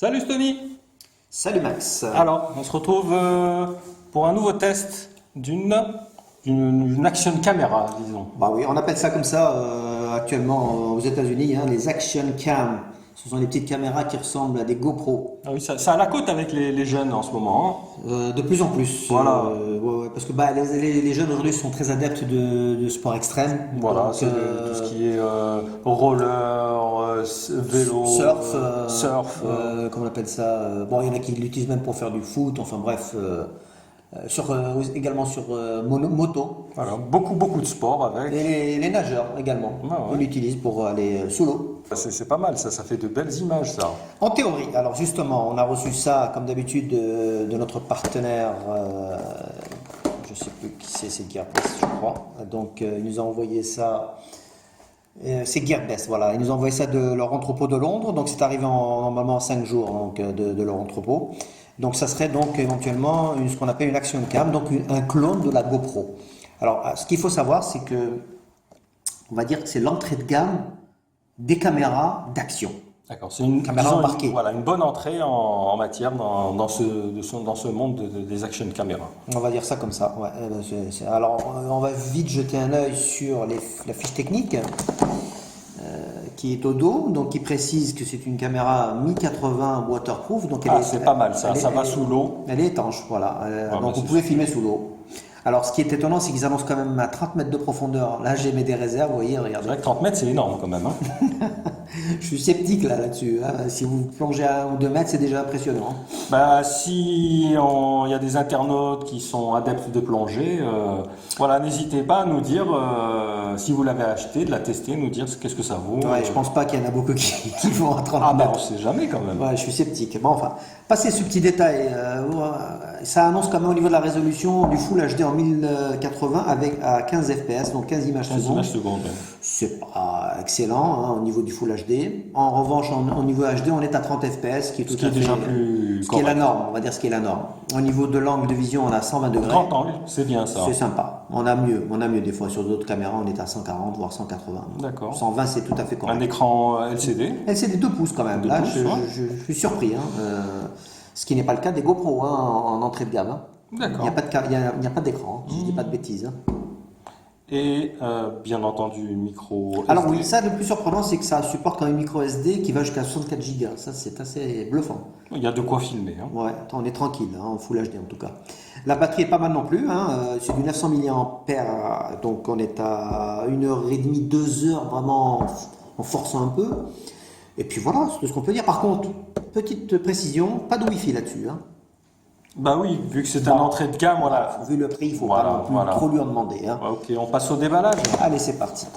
Salut Tony. Salut Max. Alors, on se retrouve pour un nouveau test d'une action caméra, disons. Bah oui, on appelle ça comme ça actuellement aux États-Unis, hein, les action cam. Ce sont des petites caméras qui ressemblent à des GoPro. Ah oui, ça a la cote avec les jeunes en ce moment. De plus en plus. Voilà. Ouais, parce que bah, les jeunes aujourd'hui sont très adeptes de sport extrême. Voilà, Donc, c'est tout ce qui est roller, vélo, surf, comment on appelle ça. Bon, il y en a qui l'utilisent même pour faire du foot. Enfin bref, également sur moto. voilà, beaucoup de sport avec. Et les nageurs également. Ah ouais. On l'utilise pour aller sous l'eau. C'est pas mal, ça fait de belles images, ça. En théorie, alors justement, on a reçu ça comme d'habitude de notre partenaire, je ne sais plus qui c'est Gearbest, je crois. Donc il nous a envoyé ça, c'est Gearbest, voilà. Ils nous ont envoyé ça de leur entrepôt de Londres, donc c'est arrivé normalement en 5 jours donc, de leur entrepôt. Donc ça serait donc éventuellement ce qu'on appelle une action cam, donc un clone de la GoPro. Alors ce qu'il faut savoir, c'est que, on va dire que c'est l'entrée de gamme des caméras d'action. D'accord, c'est une caméra embarquée. Voilà, une bonne entrée en matière dans ce monde des action caméras. On va dire ça comme ça. Ouais. Alors, on va vite jeter un œil sur la fiche technique qui est au dos, donc qui précise que c'est une caméra 1080 waterproof. Donc c'est pas mal ça, ça va sous l'eau. Elle est étanche, voilà. Donc vous c'est pouvez filmer sous l'eau. Alors, ce qui est étonnant, c'est qu'ils annoncent quand même à 30 mètres de profondeur. Là, j'ai mis des réserves, vous voyez, C'est regardez. vrai que 30 mètres, c'est énorme quand même. Hein. Je suis sceptique là-dessus. Hein. Si vous plongez à 1 ou 2 mètres, c'est déjà impressionnant. Bah, si il y a des internautes qui sont adeptes de plongée, voilà, n'hésitez pas à nous dire si vous l'avez acheté, de la tester, nous dire qu'est-ce que ça vaut. Ouais, je pense pas qu'il y en a beaucoup qui vont à 30 Ah bah mètres. on sait jamais quand même. Ouais, je suis sceptique. Bon, enfin, passez ce petit détail. Ça annonce quand même au niveau de la résolution du Full HD en 1080 avec à 15 fps, donc 15 images 15 secondes. images secondes. Ouais. C'est pas excellent hein, au niveau du Full HD. En revanche, au niveau HD, on est à 30 fps, qui est tout Ce qui à est fait, déjà plus ce qui est la norme. On va dire ce qui est la norme. Au niveau de l'angle de vision, on a 120 degrés. Grand angle, c'est bien ça. C'est sympa. On a mieux des fois. Sur d'autres caméras, on est à 140 voire 180. D'accord. 120, c'est tout à fait correct. Un écran LCD. LCD 2 pouces quand même. 2 Là, pouces, je suis surpris. Hein. Ce qui n'est pas le cas des GoPro hein, en entrée de gamme. Hein. D'accord. Il n'y a pas d'écran, si je ne dis pas de bêtises. Hein. Et bien entendu, micro. Alors SD. oui, ça le plus surprenant, c'est que ça supporte un micro SD qui va jusqu'à 64 Go. Ça, c'est assez bluffant. Il y a de quoi filmer. Hein. Ouais, on est tranquille, hein, en Full HD en tout cas. La batterie est pas mal non plus, hein, c'est du 900 mAh, donc on est à 1h30, 2h vraiment en forçant un peu. Et puis voilà, c'est tout ce qu'on peut dire. Par contre, petite précision, pas de Wi-Fi là-dessus. Hein. Bah oui, vu que c'est un entrée de gamme, voilà. Vu le prix, il faut Voilà, pas non plus voilà. trop lui en demander. Hein. Ok, on passe au déballage. Allez, c'est parti.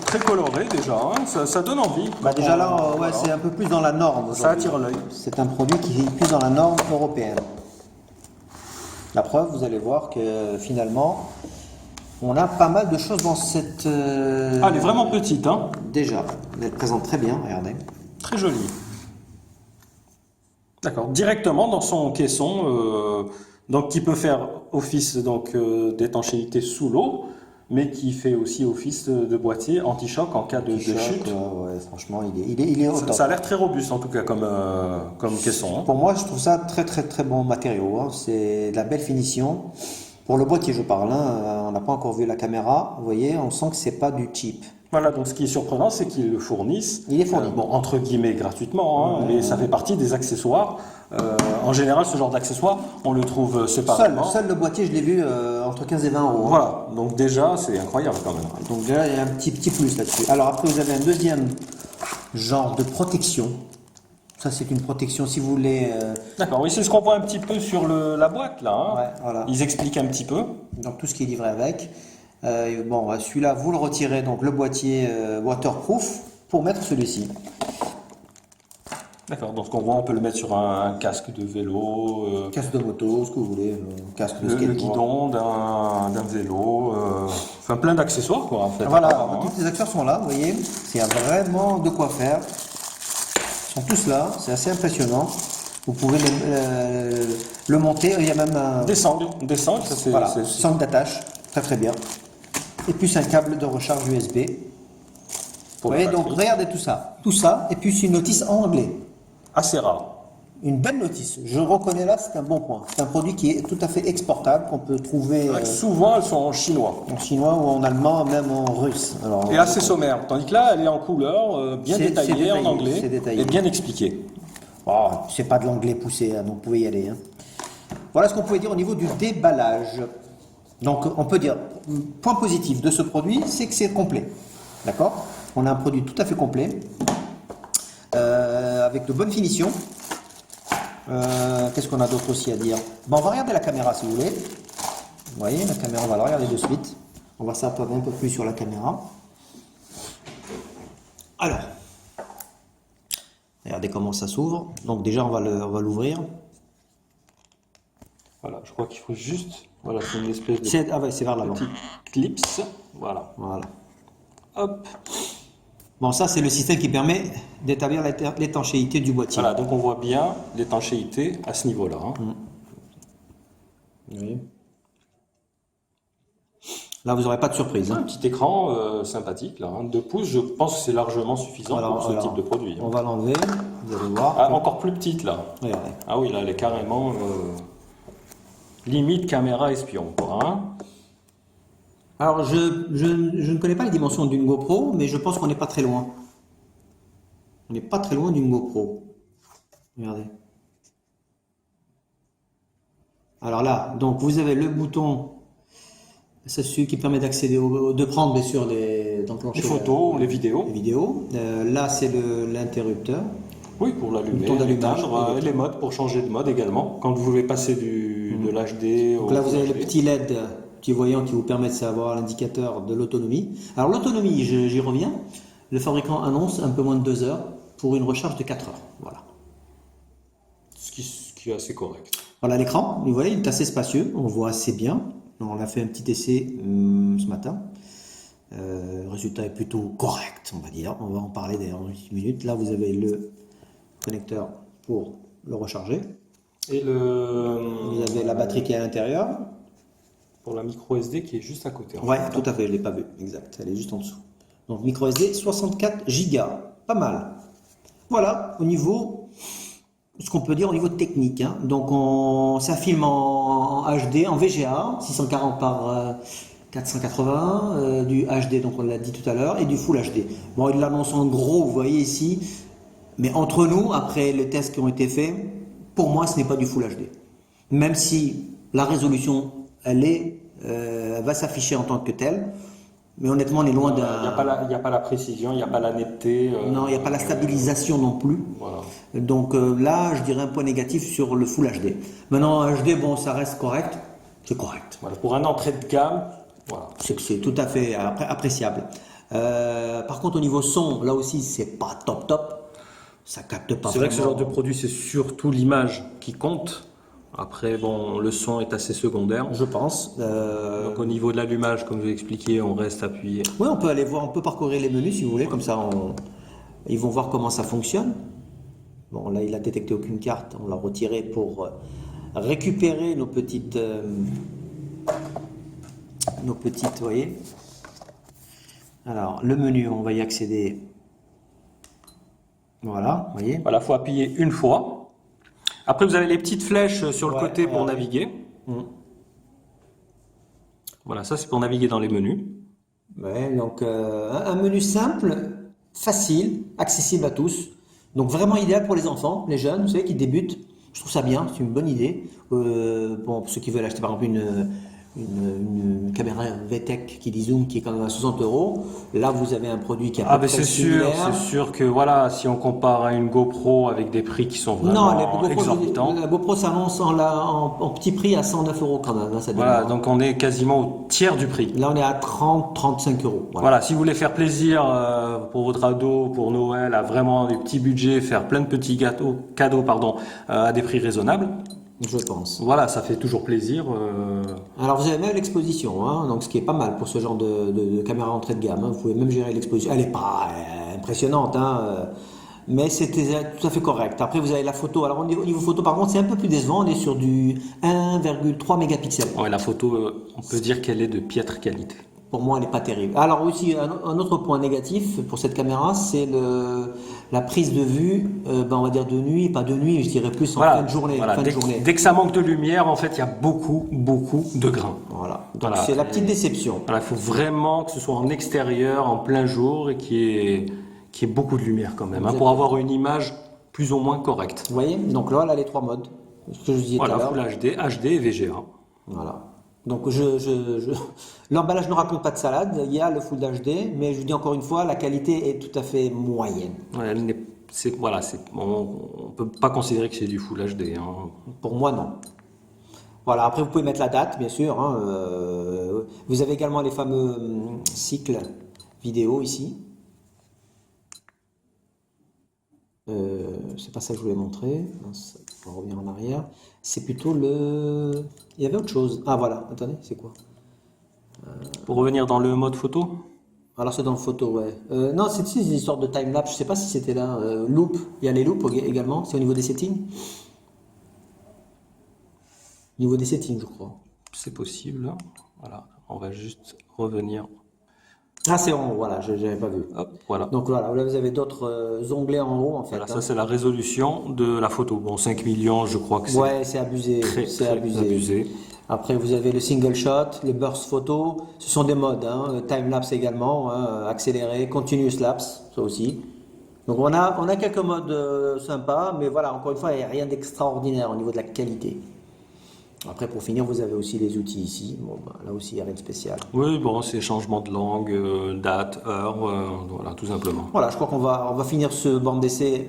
Très coloré déjà, hein. Ça donne envie. Bah déjà là, ouais, Voilà. c'est un peu plus dans la norme. Ça aujourd'hui. attire l'œil. C'est un produit qui est plus dans la norme européenne. La preuve, vous allez voir que finalement, on a pas mal de choses dans cette... Ah, elle est vraiment petite, hein. Déjà, elle présente très bien, regardez. Très jolie. D'accord. Directement dans son caisson, donc qui peut faire office donc d'étanchéité sous l'eau, mais qui fait aussi office de boîtier anti-choc en cas de chute. Ouais, franchement, il est au top. Ça a l'air très robuste en tout cas comme caisson. Hein. Pour moi, je trouve ça très bon matériau. Hein. C'est de la belle finition. Pour le boîtier, je parle. Hein. On n'a pas encore vu la caméra. Vous voyez, on sent que c'est pas du cheap. Voilà, donc ce qui est surprenant, c'est qu'ils le fournissent. Il est fourni. Bon, entre guillemets, gratuitement, hein, mais ça fait partie des accessoires. En général, ce genre d'accessoires, on le trouve séparément. Seul le boîtier, je l'ai vu entre 15 et 20 euros. Hein. Voilà, donc déjà, c'est incroyable quand même. Donc déjà, il y a un petit plus là-dessus. Alors après, vous avez un deuxième genre de protection. Ça, c'est une protection si vous voulez... D'accord, oui, c'est ce qu'on voit un petit peu sur la boîte, là. Hein. Ouais, voilà. Ils expliquent un petit peu. Donc tout ce qui est livré avec. Bon, celui-là, vous le retirez, donc le boîtier waterproof, pour mettre celui-ci. D'accord, donc ce qu'on voit, on peut le mettre sur un casque de vélo, Casque de moto, ce que vous voulez, casque de le skateboard. guidon d'un vélo, enfin plein d'accessoires, quoi, en fait. Voilà, apparemment. toutes les accessoires sont là, vous voyez. Il y a vraiment de quoi faire. Ils sont tous là, c'est assez impressionnant. Vous pouvez le monter, il y a même un... Des sangles, ça c'est... Voilà, sangle d'attache, très bien. Et puis un câble de recharge USB. Vous voyez, donc regardez tout ça. Tout ça, et puis c'est une notice en anglais. Assez rare. Une belle notice. Je reconnais là, c'est un bon point. C'est un produit qui est tout à fait exportable, qu'on peut trouver Souvent, elles sont en chinois. en chinois ou en allemand, même en russe. Alors, Et assez sommaire. Tandis que là, elle est en couleur, bien C'est détaillée, détaillé, en anglais, c'est détaillé. et bien expliquée. oh, c'est pas de l'anglais poussé, hein, donc vous pouvez y aller. Hein. Voilà ce qu'on pouvait dire au niveau du déballage. Donc on peut dire, point positif de ce produit, c'est que c'est complet. D'accord? On a un produit tout à fait complet, avec de bonnes finitions. Qu'est-ce qu'on a d'autre aussi à dire? Bon, on va regarder la caméra si vous voulez. Vous voyez, la caméra, on va la regarder de suite. On va s'attarder un peu plus sur la caméra. Alors, regardez comment ça s'ouvre. Donc déjà, on va l'ouvrir. Voilà, je crois qu'il faut juste... Voilà, c'est une espèce de Ah ouais, c'est vers l'avant. petit clips. Voilà. Voilà. Hop. Bon, ça, c'est le système qui permet d'établir l'étanchéité du boîtier. Voilà, donc on voit bien l'étanchéité à ce niveau-là. Hein. Oui. Là, vous n'aurez pas de surprise. Un Hein. petit écran sympathique, là, 2 pouces. Je pense que c'est largement suffisant pour ce type de produit. On va l'enlever, vous allez voir. Ah, encore plus petite, là. Regardez. Ah oui, là, elle est carrément limite caméra espion, quoi. Hein. Alors, je ne connais pas les dimensions d'une GoPro, mais je pense qu'on n'est pas très loin. On n'est pas très loin d'une GoPro. Regardez. Alors là, donc vous avez le bouton, c'est celui qui permet d'accéder de prendre bien sûr d'enclencher Les photos, les vidéos. les vidéos. Là, c'est l'interrupteur. Oui, pour l'allumer, Bouton d'allumage. l'éteindre, et les modes pour changer de mode également. Quand vous voulez passer de l'HD Donc là, vous avez le petit LED, petit voyant qui vous permet de savoir l'indicateur de l'autonomie. Alors l'autonomie, j'y reviens. Le fabricant annonce un peu moins de 2 heures pour une recharge de 4 heures. Voilà. Ce qui est assez correct. Voilà l'écran, vous voyez, il est assez spacieux, on voit assez bien. On a fait un petit essai ce matin. Le résultat est plutôt correct, on va dire. On va en parler d'ailleurs dans 10 minutes. Là, vous avez le connecteur pour le recharger. Et Vous avez la batterie qui est à l'intérieur. pour la micro SD qui est juste à côté. Ouais, tout à fait, je ne l'ai pas vu, exact. Elle est juste en dessous. Donc micro SD, 64 Go, pas mal. Voilà, au niveau, ce qu'on peut dire au niveau technique. Hein. Donc ça filme en HD, en VGA, 640 par 480, du HD, donc on l'a dit tout à l'heure, et du Full HD. Bon, il l'annonce en gros, vous voyez ici, mais entre nous, après les tests qui ont été faits, pour moi, ce n'est pas du Full HD. Même si la résolution, elle va s'afficher en tant que telle, mais honnêtement, on est loin d'un... Il n'y a pas la précision, il n'y a pas la netteté. Non, il n'y a pas la stabilisation non plus. Voilà. Donc là, je dirais un point négatif sur le Full HD. Maintenant, HD, bon, ça reste correct. C'est correct. Voilà. Pour un entrée de gamme, voilà. C'est tout à fait appréciable. Par contre, au niveau son, là aussi, c'est pas top. Ça capte pas C'est vrai que ce vraiment. genre de produit, c'est surtout l'image qui compte. Après, bon, le son est assez secondaire. Je pense. Donc au niveau de l'allumage, comme je l'ai expliqué, on reste appuyé. Oui, on peut aller voir, on peut parcourir les menus si vous voulez, comme ça ils vont voir comment ça fonctionne. Bon, là, il a détecté aucune carte, on l'a retiré pour récupérer nos petites, vous voyez. Alors, le menu, on va y accéder. Voilà, vous voyez. Voilà, il faut appuyer une fois. Après, vous avez les petites flèches sur le côté pour naviguer. Voilà, ça c'est pour naviguer dans les menus. Ouais, donc un menu simple, facile, accessible à tous. Donc vraiment idéal pour les enfants, les jeunes, vous savez, qui débutent. Je trouve ça bien, c'est une bonne idée. Bon, pour ceux qui veulent acheter par exemple une caméra VTech qui dit zoom qui est quand même à 60 €. Là, vous avez un produit qui est à peu près similaire. C'est sûr que voilà, si on compare à une GoPro avec des prix qui sont vraiment exorbitants. La GoPro s'annonce en petit prix à 109 € quand même. Là, ça Voilà, démarre. donc on est quasiment au tiers du prix. Là, on est à 30-35 €. Voilà, si vous voulez faire plaisir pour votre ado, pour Noël, à vraiment des petits budgets, faire plein de petits cadeaux, à des prix raisonnables. Je pense. Voilà, ça fait toujours plaisir. Alors vous avez même l'exposition, hein, donc ce qui est pas mal pour ce genre de caméra entrée de gamme. Hein. Vous pouvez même gérer l'exposition. Elle n'est pas impressionnante, hein, mais c'était tout à fait correct. Après vous avez la photo. Alors au niveau photo par contre c'est un peu plus décevant. On est sur du 1,3 mégapixels. Ouais, la photo, on peut dire qu'elle est de piètre qualité. pour moi, elle n'est pas terrible. Alors aussi, un autre point négatif pour cette caméra, c'est la prise de vue, on va dire de nuit, pas de nuit, je dirais plus en Voilà, fin de journée. voilà. Fin de journée. Dès que ça manque de lumière, en fait, il y a beaucoup de grains. Voilà. Donc Voilà. c'est la petite déception. Voilà, il faut vraiment que ce soit en extérieur, en plein jour, et qu'il y ait beaucoup de lumière quand même, hein, pour avoir une image plus ou moins correcte. Vous voyez? Donc là, elle a les trois modes. Ce que je disais tout à Voilà, l'heure. Full HD, HD et VGA. Voilà. Donc l'emballage ne raconte pas de salade, il y a le Full HD, mais je dis encore une fois, la qualité est tout à fait moyenne. Ouais, on peut pas considérer que c'est du Full HD. Hein. Pour moi, non. Voilà, après vous pouvez mettre la date, bien sûr. Hein, vous avez également les fameux cycles vidéo ici. C'est pas ça que je voulais montrer. On va revenir en arrière. C'est plutôt le... Il y avait autre chose. Ah voilà, attendez, c'est quoi? Pour revenir dans le mode photo, Alors c'est dans le photo, ouais. Non, c'est une histoire de time-lapse, je sais pas si c'était là. Loop, il y a les loops également, c'est au niveau des settings. Au niveau des settings, je crois. c'est possible. Voilà, on va juste revenir. Ah, c'est en haut, voilà, je n'avais pas vu. Hop, voilà. Donc voilà, là vous avez d'autres onglets en haut en fait. Voilà, hein. ça c'est la résolution de la photo. Bon, 5 millions, je crois que c'est Ouais, c'est abusé, c'est abusé. Après, vous avez le single shot, le burst photo, ce sont des modes, hein, le time lapse également, hein, accéléré, continuous lapse, ça aussi. Donc on a quelques modes sympas, mais voilà, encore une fois, il n'y a rien d'extraordinaire au niveau de la qualité. Après, pour finir, vous avez aussi les outils ici. Bon, bah, là aussi, il n'y a rien de spécial. Oui, bon, c'est changement de langue, date, heure, voilà, tout simplement. Voilà, je crois qu'on va finir ce bande d'essai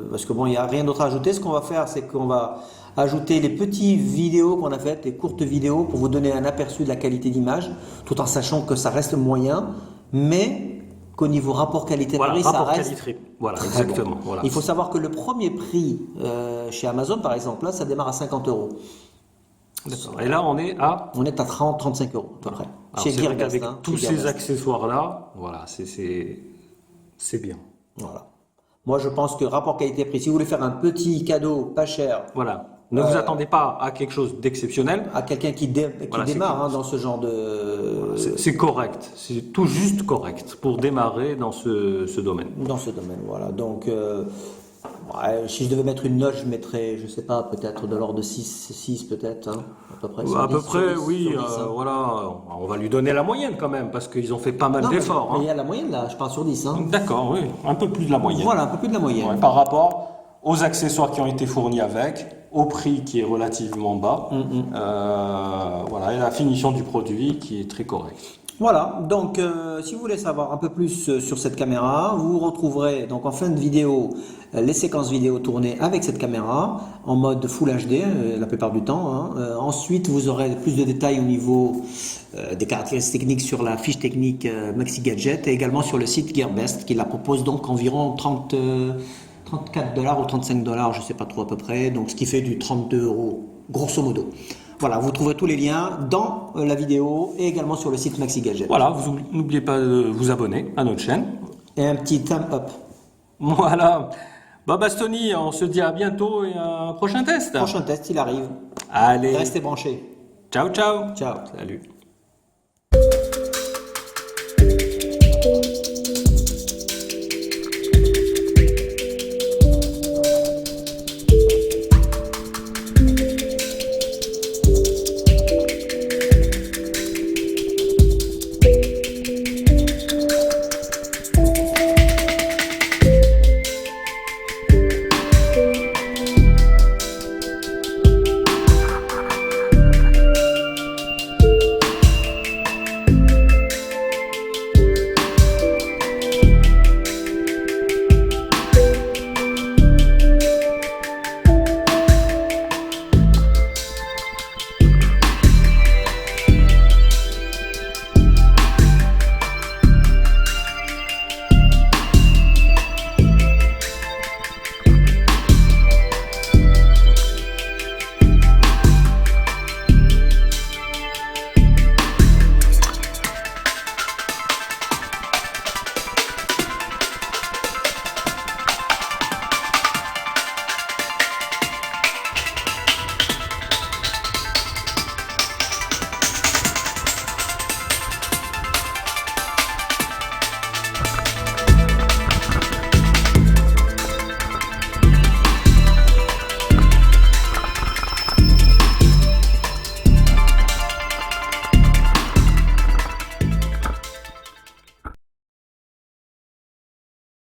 parce que bon, il n'y a rien d'autre à ajouter. Ce qu'on va faire, c'est qu'on va ajouter les petites vidéos qu'on a faites, les courtes vidéos, pour vous donner un aperçu de la qualité d'image, tout en sachant que ça reste moyen, mais qu'au niveau rapport qualité-prix, Voilà, ça rapport reste qualité-prix. Voilà, très exactement. bon. Voilà. Il faut savoir que le premier prix chez Amazon, par exemple, là, ça démarre à 50 euros. D'accord. Et là, on est à. On est à 30-35 euros à peu près. Alors, Chez c'est vrai Gearbest, qu'avec hein, tous chez ces Gearbest. accessoires-là, voilà, c'est bien. Voilà. Moi, je pense que rapport qualité-prix, si vous voulez faire un petit cadeau pas cher Voilà. Ne vous attendez pas à quelque chose d'exceptionnel. à quelqu'un qui Voilà, démarre hein, dans ce genre de C'est correct. C'est tout juste correct pour démarrer dans ce domaine. dans ce domaine. Voilà. Donc, ouais, si je devais mettre une note, je mettrais, je sais pas, peut-être de l'ordre de 6 peut-être, hein, à peu près. Sur À 10, peu près, sur 10, oui. sur 10, hein. Voilà. On va lui donner la moyenne quand même parce qu'ils ont fait pas mal Non, d'efforts. mais il Hein. y a la moyenne là, je parle sur 10. Hein. D'accord, oui. Un peu plus de la moyenne. Voilà, un peu plus de la moyenne. Ouais, par rapport aux accessoires qui ont été fournis avec, au prix qui est relativement bas, voilà, et la finition du produit qui est très correcte. Voilà, donc si vous voulez savoir un peu plus sur cette caméra, vous retrouverez donc en fin de vidéo les séquences vidéo tournées avec cette caméra en mode Full HD la plupart du temps. Hein. Ensuite, vous aurez plus de détails au niveau des caractéristiques techniques sur la fiche technique Maxi Gadget et également sur le site Gearbest qui la propose donc environ 34 $ ou 35 $, je ne sais pas trop à peu près, donc ce qui fait du 32 € grosso modo. Voilà, vous trouverez tous les liens dans la vidéo et également sur le site Maxi Gadget. Voilà, vous n'oubliez pas de vous abonner à notre chaîne. Et un petit thumb up. Voilà. Bah Bastoni, on se dit à bientôt et à un prochain test. Prochain test, il arrive. Allez, Restez branchés. ciao ciao. Ciao. Salut.